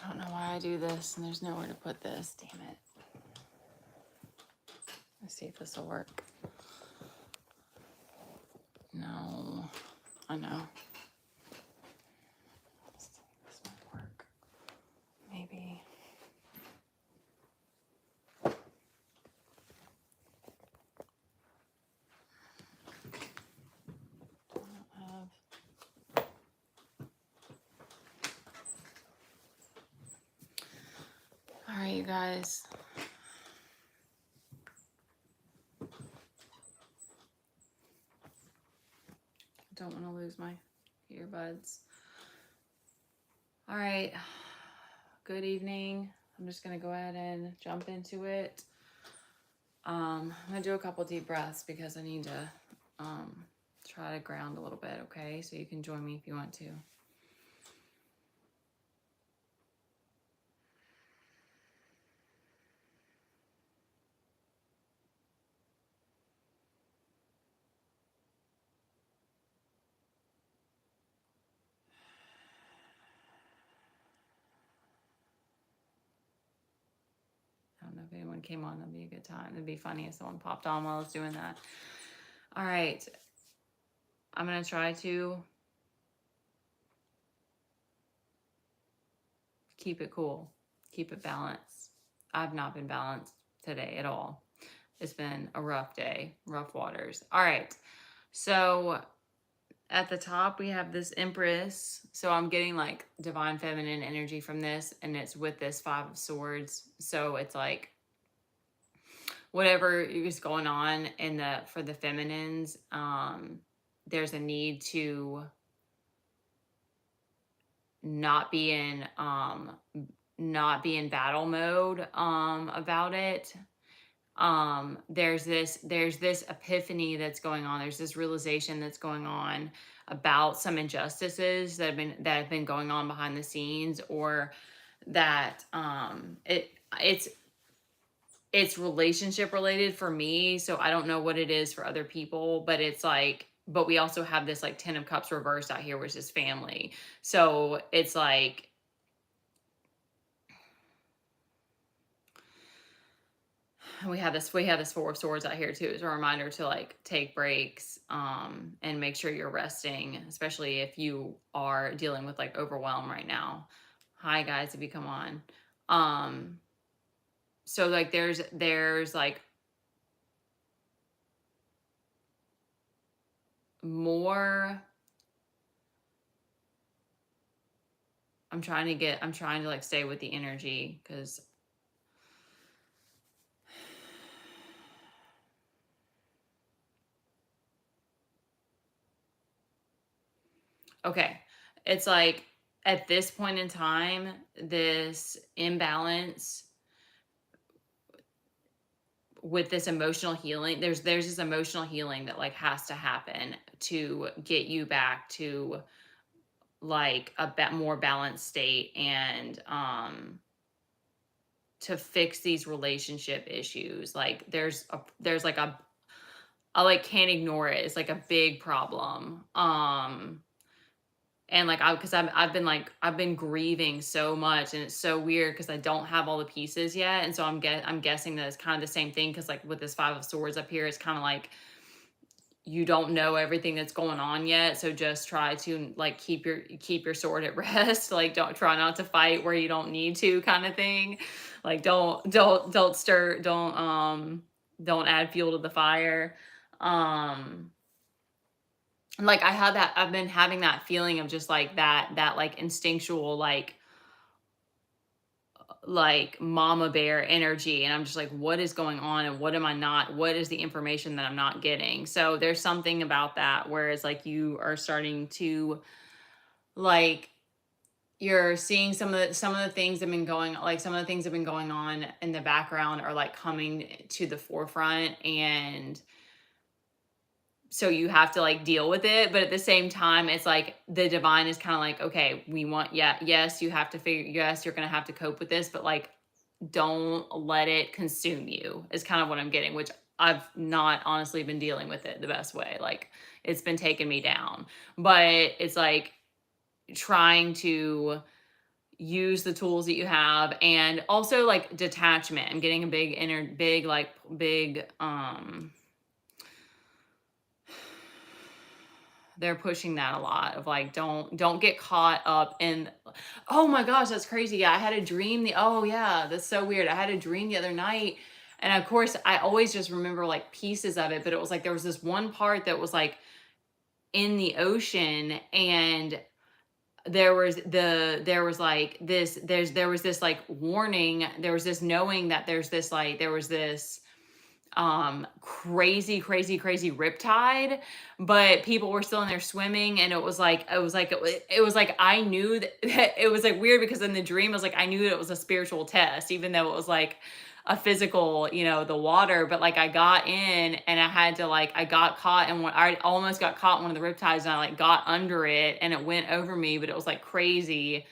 I don't know why I do this and there's nowhere to put this. Damn it. Let's see if this will work. No, I know. Let's see if this might work. Maybe. All right, you guys. Don't want to lose my earbuds. All right. Good evening. I'm just going to go ahead and jump into it. I'm going to do a couple deep breaths because I need to try to ground a little bit, okay? So you can join me if you want to. I don't know if anyone came on. That'd be a good time. It'd be funny if someone popped on while I was doing that. All right. I'm going to try to keep it cool. Keep it balanced. I've not been balanced today at all. It's been a rough day, rough waters. All right. So at the top, we have this Empress. So I'm getting like divine feminine energy from this, and it's with this Five of Swords. So it's like whatever is going on in for the feminines, there's a need to not be in battle mode about it. There's this epiphany that's going on. There's this realization that's going on about some injustices that have been going on behind the scenes, or that it's relationship related for me. So I don't know what it is for other people, but it's like, but we also have this like 10 of Cups reversed out here, which is family. So it's like, we have this Four of Swords out here too. It's a reminder to like take breaks and make sure you're resting, especially if you are dealing with like overwhelm right now. Hi guys, if you come on. So like there's like more. I'm trying to like stay with the energy because okay, it's like at this point in time, this imbalance with this emotional healing, there's this emotional healing that like has to happen to get you back to like a bit more balanced state, and to fix these relationship issues. Like there's like I like can't ignore it. It's like a big problem. And like I've been grieving so much, and it's so weird because I don't have all the pieces yet, and so I'm guessing that it's kind of the same thing, because like with this Five of Swords up here, it's kind of like you don't know everything that's going on yet, so just try to like keep your sword at rest. Like don't try not to fight where you don't need to, kind of thing. Like don't add fuel to the fire. Like I've been having that feeling of just like that like instinctual like mama bear energy, and I'm just like, what is going on, and what is the information that I'm not getting? So there's something about that where it's like you are starting to like, you're seeing some of the things that have been going, like some of the things that have been going on in the background are like coming to the forefront, and so you have to like deal with it. But at the same time, it's like the divine is kind of like, okay, yes, you have to yes, you're gonna have to cope with this, but like don't let it consume you, is kind of what I'm getting, which I've not honestly been dealing with it the best way. Like it's been taking me down, but it's like trying to use the tools that you have, and also like detachment. I'm getting a big they're pushing that a lot of like, don't get caught up in, oh my gosh, that's crazy. Yeah, I had a dream oh yeah, that's so weird. I had a dream the other night, and of course I always just remember like pieces of it, but it was like there was this one part that was like in the ocean, and there was like this there was this like warning, there was this knowing that there was this crazy riptide, but people were still in there swimming, and it was like I knew that it was like weird, because in the dream it was like I knew that it was a spiritual test, even though it was like a physical, the water. But like I got in, and I had to like I got caught, and when I almost got caught in one of the riptides, and I like got under it, and it went over me, but it was like crazy.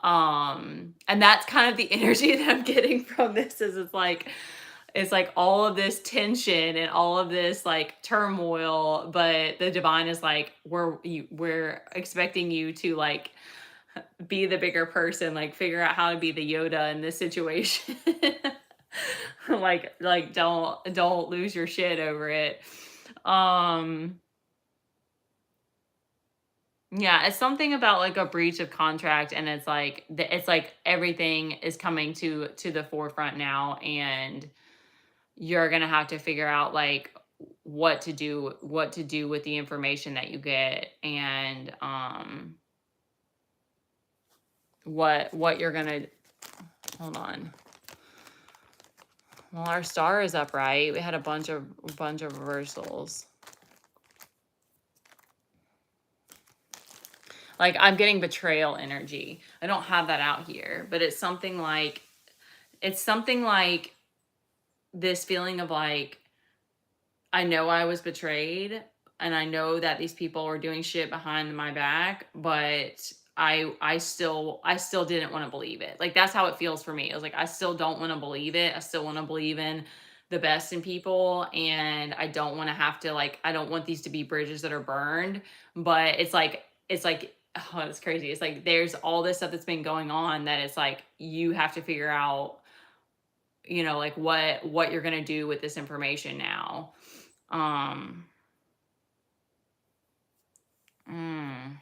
And that's kind of the energy that I'm getting from this, is it's like all of this tension and all of this like turmoil, but the divine is like, we're expecting you to like be the bigger person, like figure out how to be the Yoda in this situation. Like don't lose your shit over it. Um yeah, it's something about like a breach of contract, and it's like everything is coming to the forefront now, and you're gonna have to figure out like what to do with the information that you get, and what you're gonna, hold on. Well, our star is up, right? We had a bunch of reversals. Like I'm getting betrayal energy. I don't have that out here, but it's something like this feeling of like, I know I was betrayed, and I know that these people were doing shit behind my back, but I still didn't want to believe it. Like that's how it feels for me. I was like, I still don't want to believe it. I still want to believe in the best in people, and I don't want to have to like, I don't want these to be bridges that are burned. But it's like oh, it's crazy. It's like there's all this stuff that's been going on, that it's like you have to figure out, like what you're going to do with this information now. Um, mm,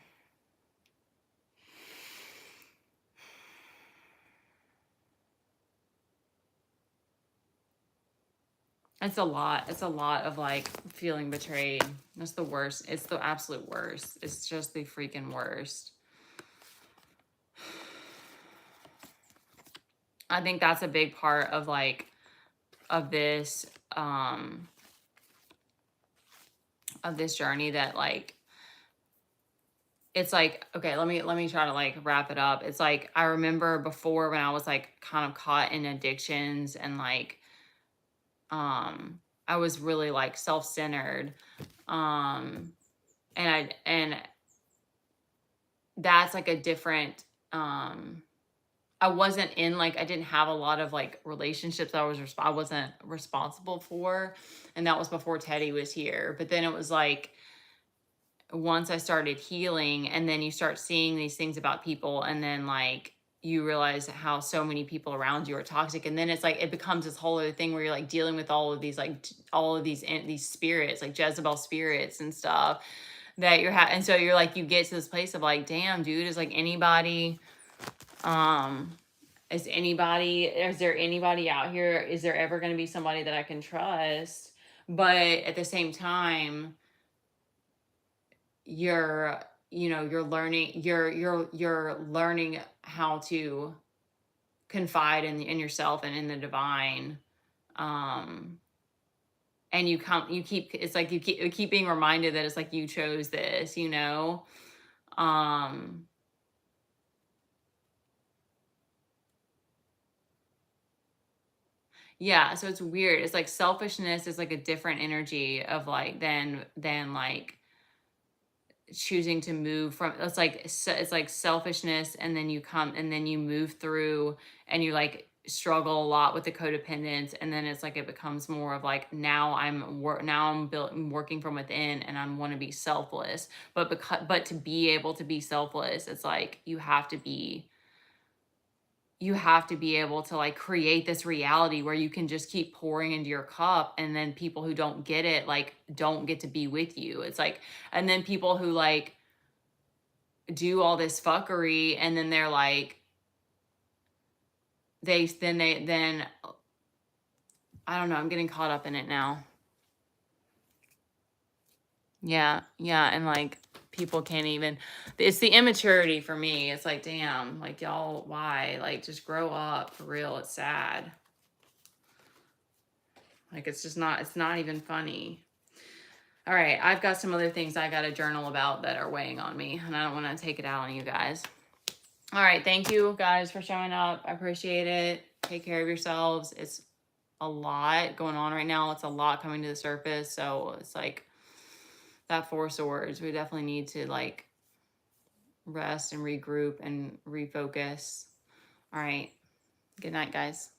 it's a lot. It's a lot of like feeling betrayed. That's the worst. It's the absolute worst. It's just the freaking worst. I think that's a big part of like of this um of this journey, that like it's like, okay, let me try to like wrap it up. It's like I remember before, when I was like kind of caught in addictions, and like um I was really like self-centered, um and that's like a different, I wasn't in like, I didn't have a lot of like relationships I wasn't responsible for, and that was before Teddy was here. But then it was like once I started healing, and then you start seeing these things about people, and then like you realize how so many people around you are toxic, and then it's like it becomes this whole other thing where you're like dealing with all of these like all of these spirits, like Jezebel spirits and stuff, that and so you're like, you get to this place of like, damn dude, um is there anybody out here, is there ever going to be somebody that I can trust? But at the same time, you're you're learning how to confide in yourself and in the divine. um and you keep, it's like you keep being reminded that it's like you chose this. um yeah, so it's weird. It's like selfishness is like a different energy of like than like choosing to move from, it's like selfishness, and then you come, and then you move through, and you like struggle a lot with the codependence, and then it's like it becomes more of like, now I'm built, I'm working from within, and I want to be selfless. But to be able to be selfless, it's like you have to be you have to be able to like create this reality where you can just keep pouring into your cup, and then people who don't get it like don't get to be with you. It's like, and then people who like do all this fuckery, and then they're like then I don't know, I'm getting caught up in it now. Yeah, yeah, and like people can't even, it's the immaturity for me. It's like, damn, like y'all, why? Like just grow up for real. It's sad. Like it's not even funny. All right, I've got some other things I got to journal about that are weighing on me, and I don't want to take it out on you guys. All right, thank you guys for showing up. I appreciate it. Take care of yourselves. It's a lot going on right now. It's a lot coming to the surface, so it's like that Four Swords. We definitely need to like rest and regroup and refocus. All right. Good night, guys.